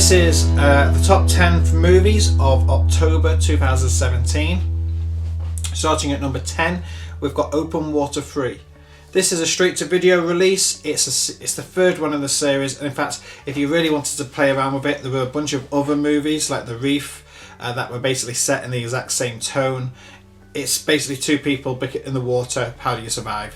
This is the top 10 movies of October 2017. Starting at number 10, we've got Open Water 3. This is a straight-to-video release. It's the third one in the series, and in fact, if you really wanted to play around with it, there were a bunch of other movies like The Reef that were basically set in the exact same tone. It's basically two people in the water. How do you survive?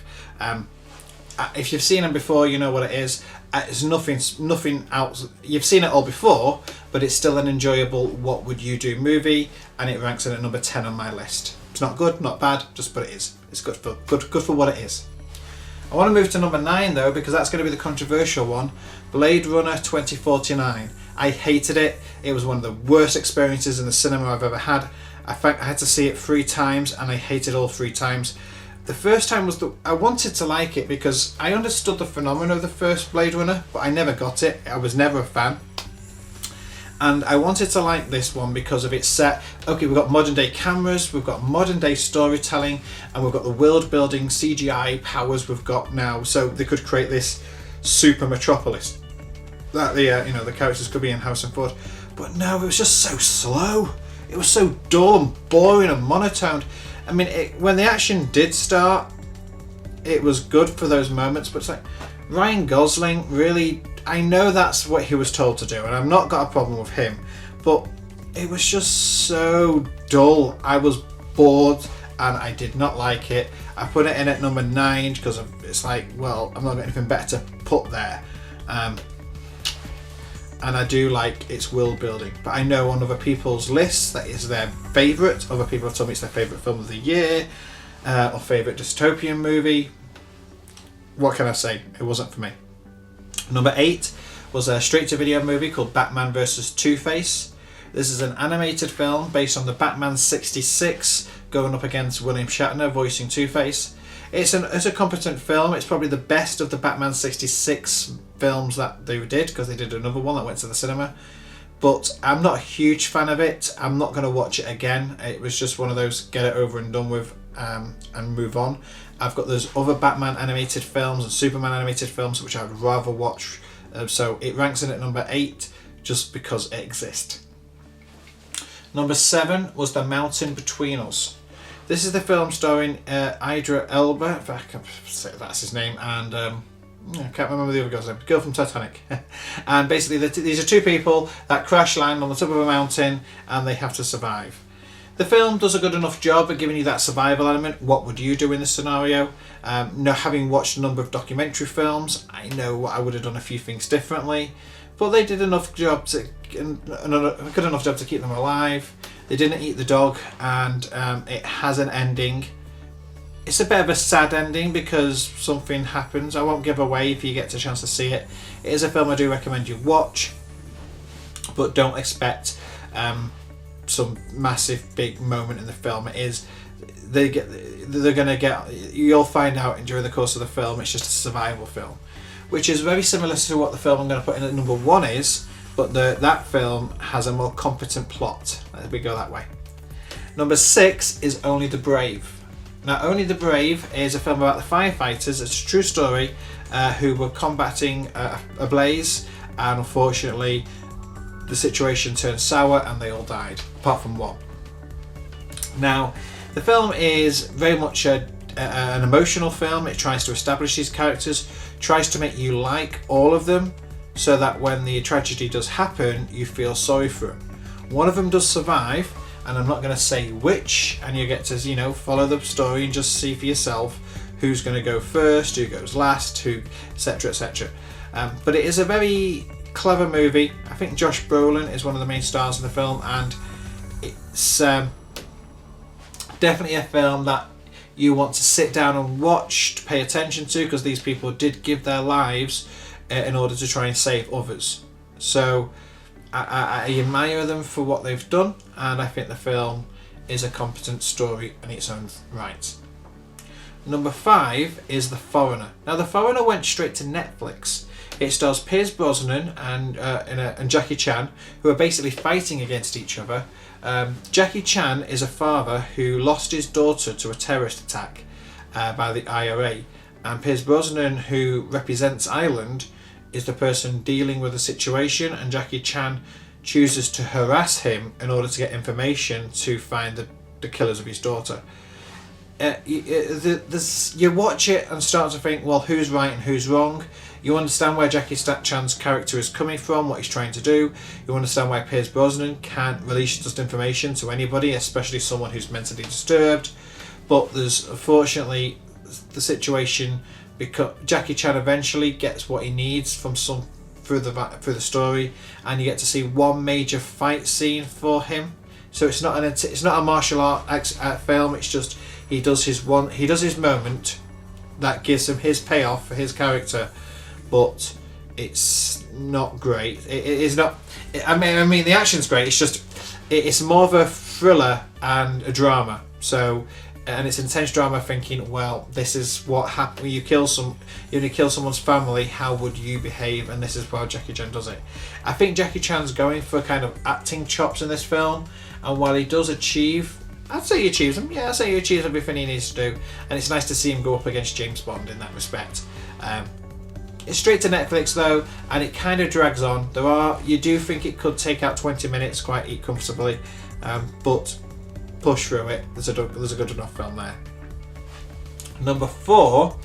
If you've seen them before, you know what it is. It's nothing else. You've seen it all before, but it's still an enjoyable what would you do movie, and it ranks in at number 10 on my list. It's not good, not bad, just but it is. It's good for what it is. I want to move to number 9 though, because that's going to be the controversial one. Blade Runner 2049. I hated it. It was one of the worst experiences in the cinema I've ever had. I had to see it 3 times, and I hated all 3 times. The first time I wanted to like it because I understood the phenomenon of the first Blade Runner, but I never got it. I was never a fan. And I wanted to like this one because of its set. Okay, we've got modern day cameras, we've got modern day storytelling, and we've got the world building CGI powers we've got now. So they could create this super metropolis that the characters could be in Harrison Ford. But no, it was just so slow. It was so dull and boring and monotoned. I mean, when the action did start, it was good for those moments, but it's like Ryan Gosling really, I know that's what he was told to do, and I've not got a problem with him, but it was just so dull. I was bored and I did not like it. I put it in at number 9 because it's like, well, I've not got anything better to put there. And I do like its world building, but I know on other people's lists that is their favourite. Other people have told me it's their favourite film of the year or favourite dystopian movie. What can I say? It wasn't for me. Number 8 was a straight-to-video movie called Batman vs. Twoface. This is an animated film based on the Batman 66 going up against William Shatner voicing Two-Face. It's a competent film. It's probably the best of the Batman 66 films that they did, because they did another one that went to the cinema. But I'm not a huge fan of it. I'm not going to watch it again. It was just one of those get it over and done with and move on. I've got those other Batman animated films and Superman animated films which I'd rather watch. So it ranks in at number 8 just because it exists. Number 7 was The Mountain Between Us. This is the film starring Idris Elba, if I can say that's his name, and I can't remember the other girl's name, the girl from Titanic. And basically these are two people that crash land on the top of a mountain and they have to survive. The film does a good enough job of giving you that survival element. What would you do in this scenario? Having watched a number of documentary films, I know I would have done a few things differently, but they did a good enough job to keep them alive. They didn't eat the dog, and it has an ending. It's a bit of a sad ending because something happens. I won't give away if you get a chance to see it. It is a film I do recommend you watch, but don't expect some massive big moment in the film. It is you'll find out during the course of the film it's just a survival film, which is very similar to what the film I'm going to put in at number 1 is, but that film has a more competent plot. Let me go that way. Number 6 is Only the Brave. Now, Only the Brave is a film about the firefighters. It's a true story who were combating a blaze, and unfortunately the situation turned sour and they all died, apart from one. Now, the film is very much an emotional film. It tries to establish these characters, tries to make you like all of them, so that when the tragedy does happen, you feel sorry for them. One of them does survive, and I'm not going to say which, and you get to follow the story and just see for yourself who's going to go first, who goes last, who, etc, etc. But it is a very clever movie. I think Josh Brolin is one of the main stars of the film, and it's definitely a film that you want to sit down and watch, to pay attention to, because these people did give their lives in order to try and save others. So I admire them for what they've done, and I think the film is a competent story in its own right. Number 5 is The Foreigner. Now, The Foreigner went straight to Netflix. It stars Pierce Brosnan and Jackie Chan, who are basically fighting against each other. Jackie Chan is a father who lost his daughter to a terrorist attack by the IRA, and Pierce Brosnan, who represents Ireland, is the person dealing with the situation, and Jackie Chan chooses to harass him in order to get information to find the killers of his daughter. You watch it and start to think, well, who's right and who's wrong. You understand where Jackie Chan's character is coming from, what he's trying to do. You understand why Pierce Brosnan can't release just information to anybody, especially someone who's mentally disturbed. But there's unfortunately the situation, because Jackie Chan eventually gets what he needs from through the story, and you get to see one major fight scene for him. So it's not a martial art film. It's just he does his moment that gives him his payoff for his character, but it's not great. It is not. I mean, the action's great. It's just it's more of a thriller and a drama. So, and it's intense drama. Thinking, well, this is what happens when you kill someone's family. How would you behave? And this is how Jackie Chan does it. I think Jackie Chan's going for kind of acting chops in this film, and while he does achieve, I'd say he achieves them. Yeah, I'd say he achieves everything he needs to do, and it's nice to see him go up against James Bond in that respect. It's straight to Netflix though, and it kind of drags on. You do think it could take out 20 minutes quite comfortably, but push through it. There's a good enough film there. Number 4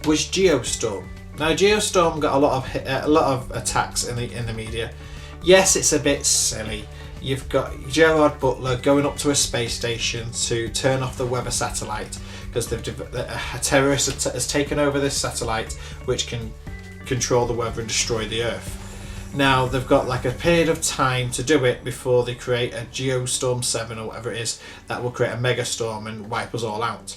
was Geostorm. Now Geostorm got a lot of attacks in the media. Yes, it's a bit silly. You've got Gerard Butler going up to a space station to turn off the weather satellite because a terrorist has taken over this satellite, which can control the weather and destroy the Earth. Now they've got like a period of time to do it before they create a Geostorm 7 or whatever it is that will create a megastorm and wipe us all out.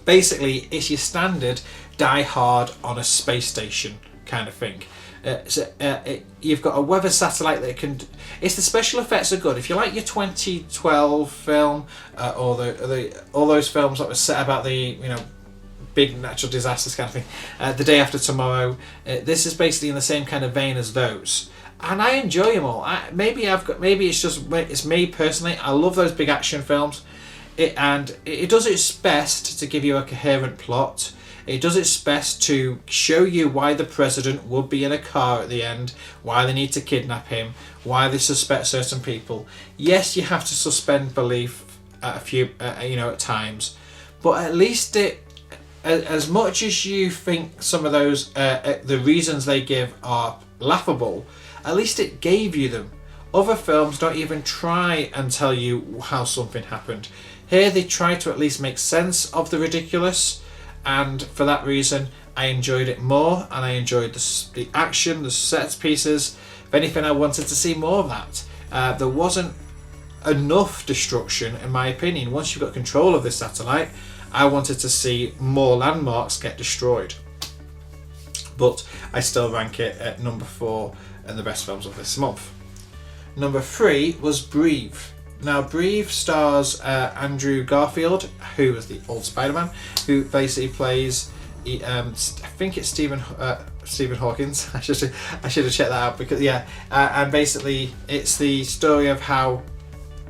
Basically, it's your standard Die Hard on a space station kind of thing. You've got a weather satellite that can. It's the special effects are good. If you like your 2012 film, or all those films that were set about the big natural disasters kind of thing, The Day After Tomorrow. This is basically in the same kind of vein as those, and I enjoy them all. Maybe it's me personally. I love those big action films. It does its best to give you a coherent plot. It does its best to show you why the president would be in a car at the end, why they need to kidnap him, why they suspect certain people. Yes, you have to suspend belief at a few, at times, but at least as much as you think some of those, the reasons they give are laughable, at least it gave you them. Other films don't even try and tell you how something happened. Here they try to at least make sense of the ridiculous, and for that reason I enjoyed it more, and I enjoyed the action, the set pieces. If anything, I wanted to see more of that. There wasn't enough destruction in my opinion. Once you've got control of this satellite, I wanted to see more landmarks get destroyed. But I still rank it at number 4 in the best films of this month. Number 3 was Breathe. Now, Breathe stars Andrew Garfield, who was the old Spider-Man, who basically plays, I think it's Stephen Hawkins. I should have checked that out because and basically it's the story of how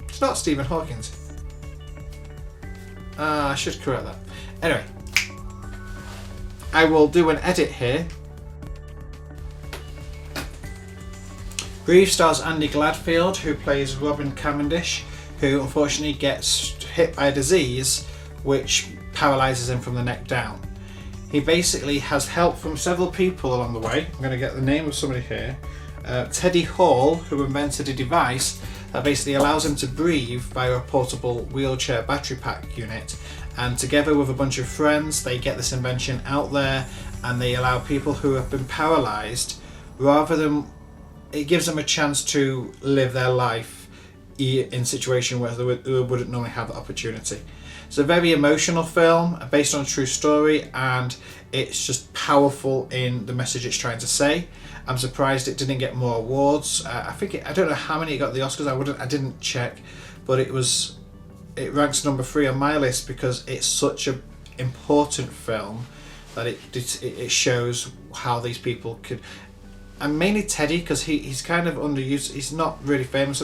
it's not Stephen Hawkins. I should correct that. Anyway, I will do an edit here. Breathe stars Andy Gladfield, who plays Robin Cavendish, who unfortunately gets hit by a disease which paralyses him from the neck down. He basically has help from several people along the way. I'm going to get the name of somebody here. Teddy Hall, who invented a device that basically allows him to breathe via a portable wheelchair battery pack unit, and together with a bunch of friends they get this invention out there, and they allow people who have been paralysed, it gives them a chance to live their life in situation where they wouldn't normally have the opportunity. It's a very emotional film based on a true story, and it's just powerful in the message it's trying to say. I'm surprised it didn't get more awards. I don't know how many it got at the Oscars. I didn't check, but it ranks number 3 on my list because it's such an important film that it shows how these people could. And mainly Teddy, because he's kind of underused. He's not really famous.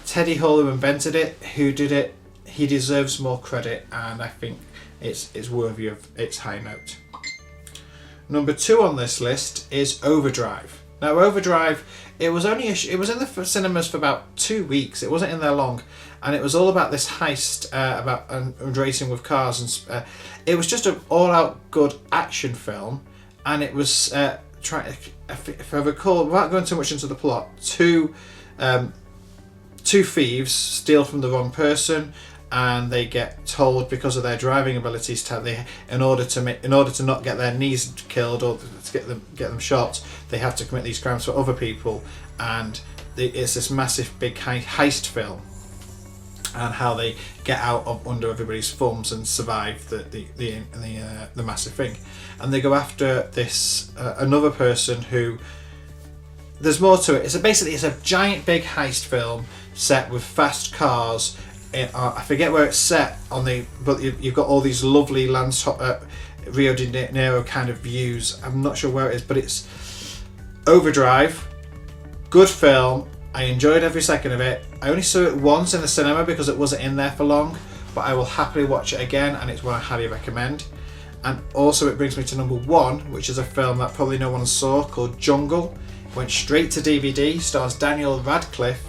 Teddy Hall, who invented it, who did it, he deserves more credit, and I think it's worthy of its high note. Number 2 on this list is Overdrive. Now Overdrive, it was in the cinemas for about 2 weeks. It wasn't in there long, and it was all about this heist and racing with cars, and it was just an all-out good action film. And it was if I recall, without going too much into the plot, two thieves steal from the wrong person, and they get told because of their driving abilities in order to not get their knees killed or to get them shot, they have to commit these crimes for other people. And it's this massive big heist film, and how they get out of under everybody's thumbs and survive the massive thing. And they go after this another person who. There's more to it. It's a giant big heist film set with fast cars. I forget where it's set but you've got all these lovely Rio de Janeiro kind of views. I'm not sure where it is, but it's Overdrive. Good film. I enjoyed every second of it. I only saw it once in the cinema because it wasn't in there for long, but I will happily watch it again, and it's one I highly recommend. And also it brings me to number 1, which is a film that probably no one saw, called Jungle. Went straight to DVD, stars Daniel Radcliffe,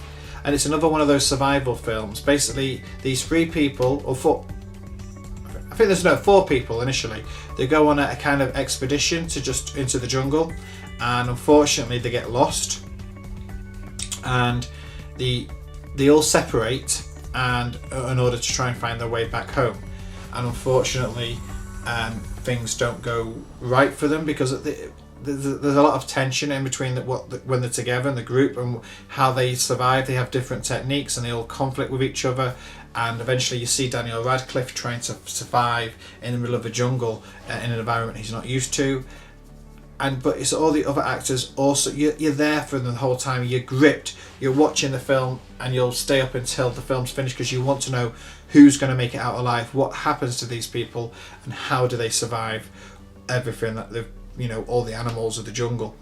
and it's another one of those survival films. Basically, these 3 people, or 4, I think there's 4 people initially. They go on a kind of expedition into the jungle, and unfortunately they get lost, and they all separate and in order to try and find their way back home. And unfortunately, things don't go right for them because there's a lot of tension in between when they're together in the group and how they survive. They have different techniques and they all conflict with each other, and eventually you see Daniel Radcliffe trying to survive in the middle of a jungle in an environment he's not used to. But it's all the other actors also. You're there for them the whole time. You're gripped. You're watching the film, and you'll stay up until the film's finished because you want to know who's going to make it out alive, what happens to these people, and how do they survive everything that they've. All the animals of the jungle.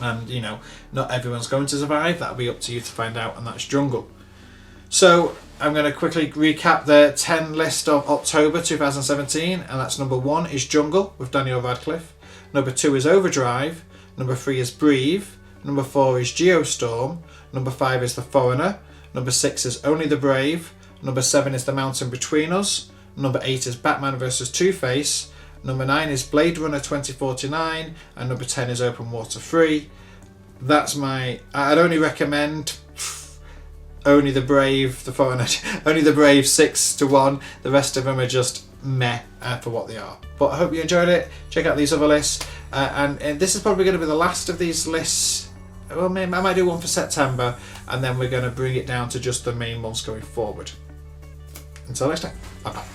And, not everyone's going to survive. That'll be up to you to find out, and that's Jungle. So, I'm going to quickly recap the 10 list of October 2017, and that's number 1 is Jungle with Daniel Radcliffe. Number 2 is Overdrive. Number 3 is Breathe. Number 4 is Geostorm. Number 5 is The Foreigner. Number 6 is Only the Brave. Number 7 is The Mountain Between Us. Number 8 is Batman vs Two-Face. Number 9 is Blade Runner 2049, and number 10 is Open Water 3. I'd only recommend Only the Brave, The Foreigner, Only the Brave 6-1. The rest of them are just meh for what they are. But I hope you enjoyed it. Check out these other lists. And this is probably going to be the last of these lists. Well, maybe I might do one for September, and then we're going to bring it down to just the main ones going forward. Until next time, bye bye.